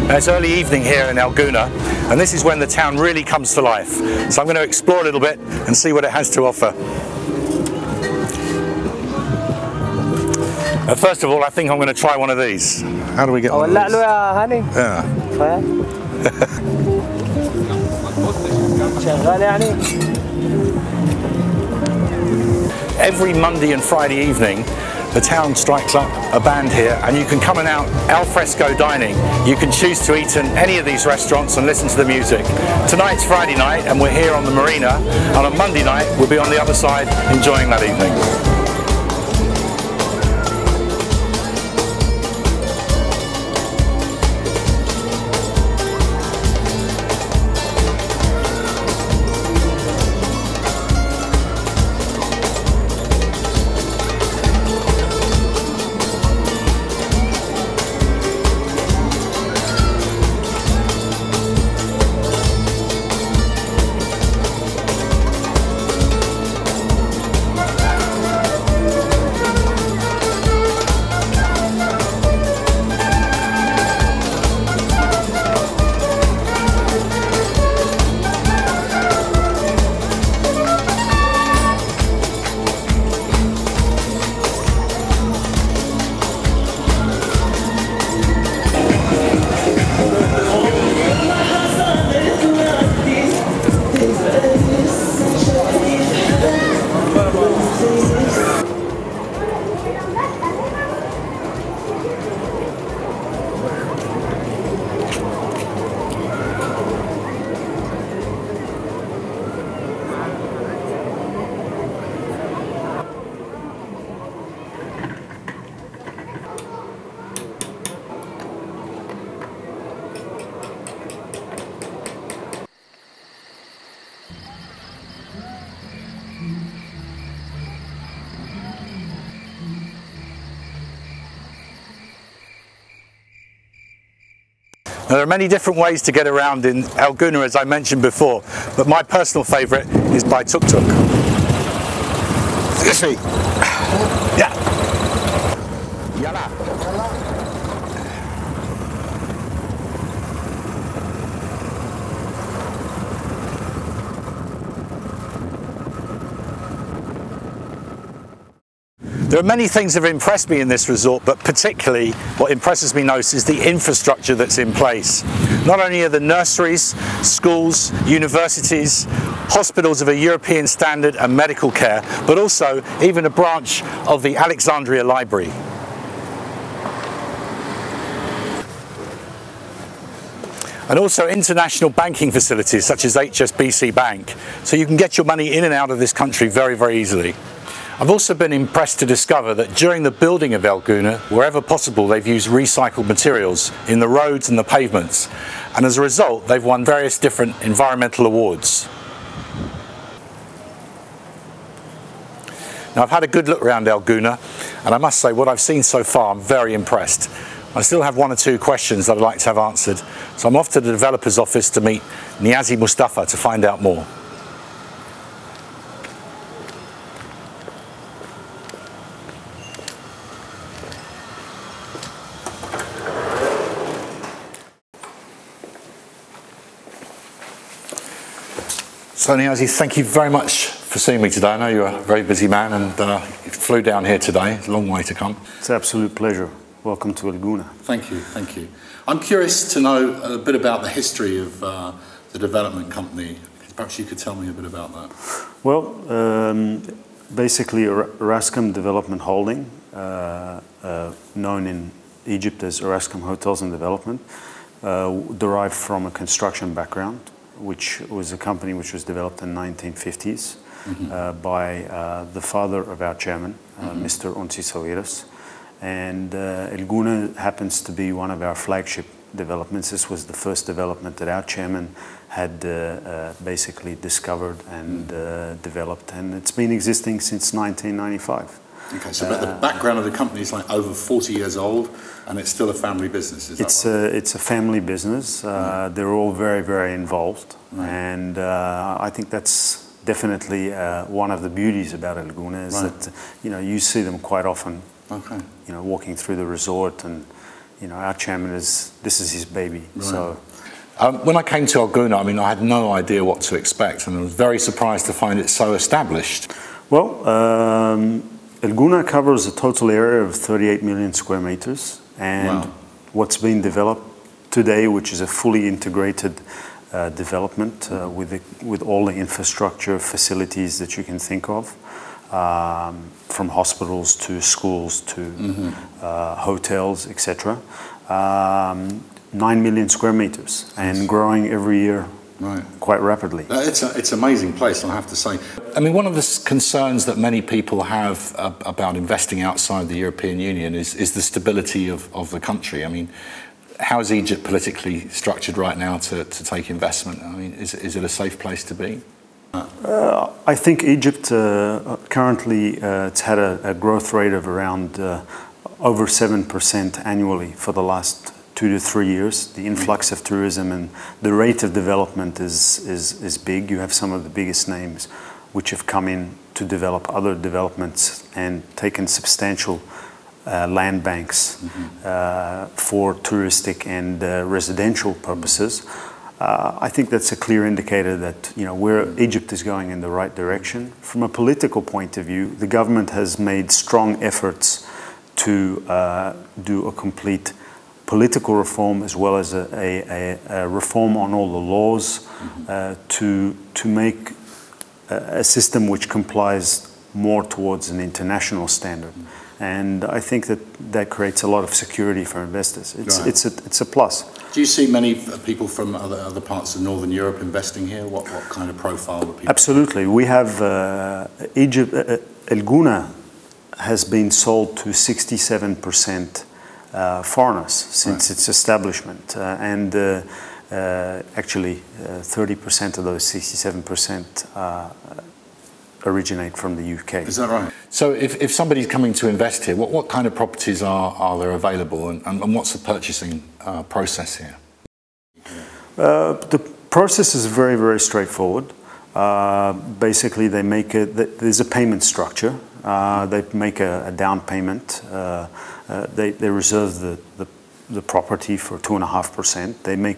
It's early evening here in Gouna, and this is when the town really comes to life. So I'm going to explore a little bit and see what it has to offer. First of all, I think I'm going to try one of these. How do we get one of these? Yeah. Every Monday and Friday evening, the town strikes up a band here, and you can come and out al fresco dining. You can choose to eat in any of these restaurants and listen to the music. Tonight's Friday night and we're here on the marina, and on Monday night we'll be on the other side enjoying that evening. Now, there are many different ways to get around in Gouna, as I mentioned before, but my personal favourite is by tuk-tuk. Yeah. Yalla. There are many things that have impressed me in this resort, but particularly what impresses me most is the infrastructure that's in place. Not only are the nurseries, schools, universities, hospitals of a European standard and medical care, but also even a branch of the Alexandria Library. And also international banking facilities such as HSBC Bank, so you can get your money in and out of this country very, very easily. I've also been impressed to discover that during the building of Gouna, wherever possible, they've used recycled materials in the roads and the pavements. And as a result, they've won various different environmental awards. Now, I've had a good look around Gouna, and I must say what I've seen so far, I'm very impressed. I still have one or two questions that I'd like to have answered. So I'm off to the developer's office to meet Niazi Mustafa to find out more. So Niazi, thank you very much for seeing me today. I know you're a very busy man and you flew down here today. It's a long way to come. It's an absolute pleasure. Welcome to Gouna. Thank you, thank you. I'm curious to know a bit about the history of the development company. Perhaps you could tell me a bit about that. Well, basically Erascom Development Holding, known in Egypt as Erascom Hotels and Development, derived from a construction background, which was a company which was developed in the 1950s by the father of our chairman, Mr. Onsi Sawiris. And Gouna happens to be one of our flagship developments. This was the first development that our chairman had basically discovered and developed, and it's been existing since 1995. Okay, so but the background of the company is like over 40 years old, and it's still a family business, is that right? It's a family business. They're all very, very involved, and I think that's definitely one of the beauties about Gouna is that you see them quite often. Okay. Walking through the resort, and our chairman this is his baby. Right. So. When I came to El Gouna, I mean, I had no idea what to expect, and I was very surprised to find it so established. Well, El Gouna covers a total area of 38 million square meters, and wow. What's been developed today, which is a fully integrated development with all the infrastructure facilities that you can think of, from hospitals to schools to hotels, etc. 9 million square meters and growing every year. Right. Quite rapidly. It's an amazing place, I'll have to say. I mean, one of the concerns that many people have about investing outside the European Union is the stability of the country. I mean, how is Egypt politically structured right now to take investment? I mean, is it a safe place to be? I think Egypt currently it's had a growth rate of around over 7% annually for the last 2 to 3 years. The influx of tourism and the rate of development is big. You have some of the biggest names which have come in to develop other developments and taken substantial land banks for touristic and residential purposes. I think that's a clear indicator that where Egypt is going in the right direction. From a political point of view, the government has made strong efforts to do a complete political reform as well as a reform on all the laws to make a system which complies more towards an international standard. And I think that creates a lot of security for investors. It's a plus. Do you see many people from other parts of Northern Europe investing here? What kind of profile do people? Absolutely. We have Egypt, El Gouna has been sold to 67% foreigners since its establishment, and actually 30% of those 67% originate from the UK. Is that right? So if somebody's coming to invest here, what kind of properties are there available, and what's the purchasing process here? The process is very, very straightforward. Basically, there's a payment structure. They make a down payment. They reserve the property for 2.5%. They make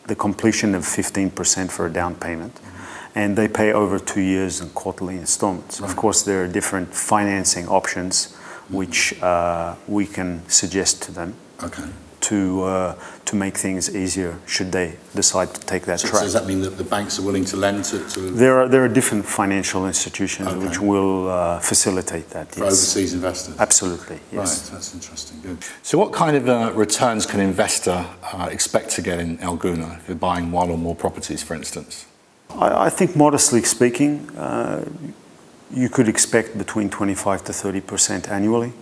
the completion of 15% for a down payment. And they pay over 2 years in quarterly installments. Of course, there are different financing options which we can suggest to them to make things easier should they decide to take that track. So does that mean that the banks are willing to lend to? There are different financial institutions which will facilitate that. For overseas investors? Absolutely, yes. Right, that's interesting. Good. So what kind of returns can an investor expect to get in El Gouna if you're buying one or more properties, for instance? I think, modestly speaking, you could expect between 25 to 30% annually,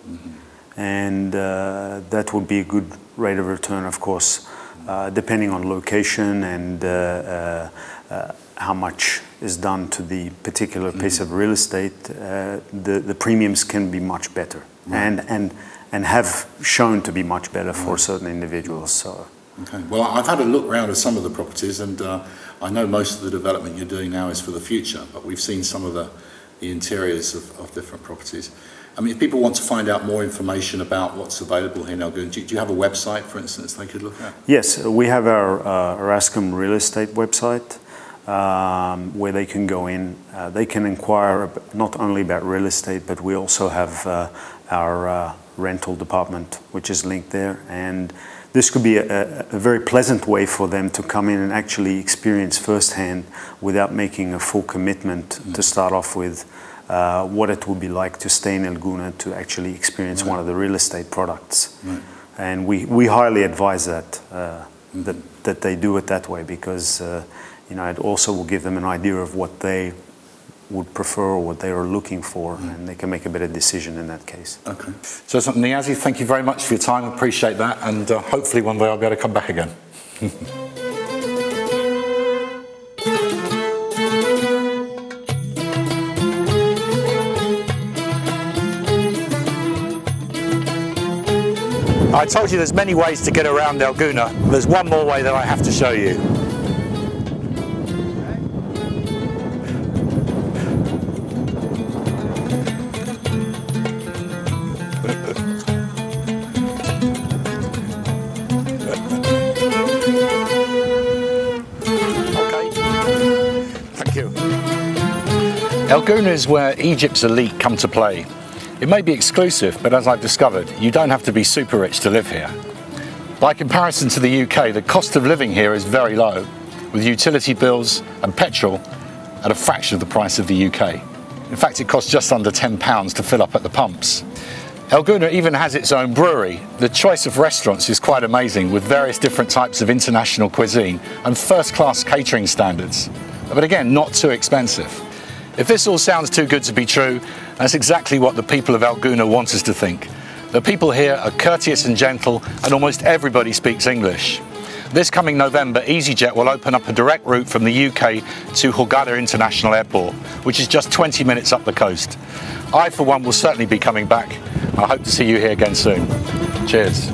and that would be a good rate of return, of course, depending on location and how much is done to the particular piece of real estate. The premiums can be much better, and have shown to be much better for certain individuals. So. Okay. Well, I've had a look around at some of the properties, and I know most of the development you're doing now is for the future, but we've seen some of the interiors of different properties. I mean, if people want to find out more information about what's available here in El Gouna, do you have a website, for instance, they could look at? Yes, we have our Erascom real estate website where they can go in. They can inquire not only about real estate, but we also have our rental department, which is linked there. And this could be a very pleasant way for them to come in and actually experience firsthand, without making a full commitment to start off with, what it would be like to stay in El Gouna, to actually experience one of the real estate products. And we highly advise that they do it that way, because it also will give them an idea of what they would prefer or what they are looking for, and they can make a better decision in that case. Okay. So Niazi, thank you very much for your time. I appreciate that, and hopefully one day I'll be able to come back again. I told you there's many ways to get around El Gouna. There's one more way that I have to show you. El Gouna is where Egypt's elite come to play. It may be exclusive, but as I've discovered, you don't have to be super rich to live here. By comparison to the UK, the cost of living here is very low, with utility bills and petrol at a fraction of the price of the UK. In fact, it costs just under £10 to fill up at the pumps. El Gouna even has its own brewery. The choice of restaurants is quite amazing, with various different types of international cuisine and first-class catering standards. But again, not too expensive. If this all sounds too good to be true, that's exactly what the people of El Gouna want us to think. The people here are courteous and gentle, and almost everybody speaks English. This coming November, EasyJet will open up a direct route from the UK to Hurghada International Airport, which is just 20 minutes up the coast. I, for one, will certainly be coming back. I hope to see you here again soon. Cheers.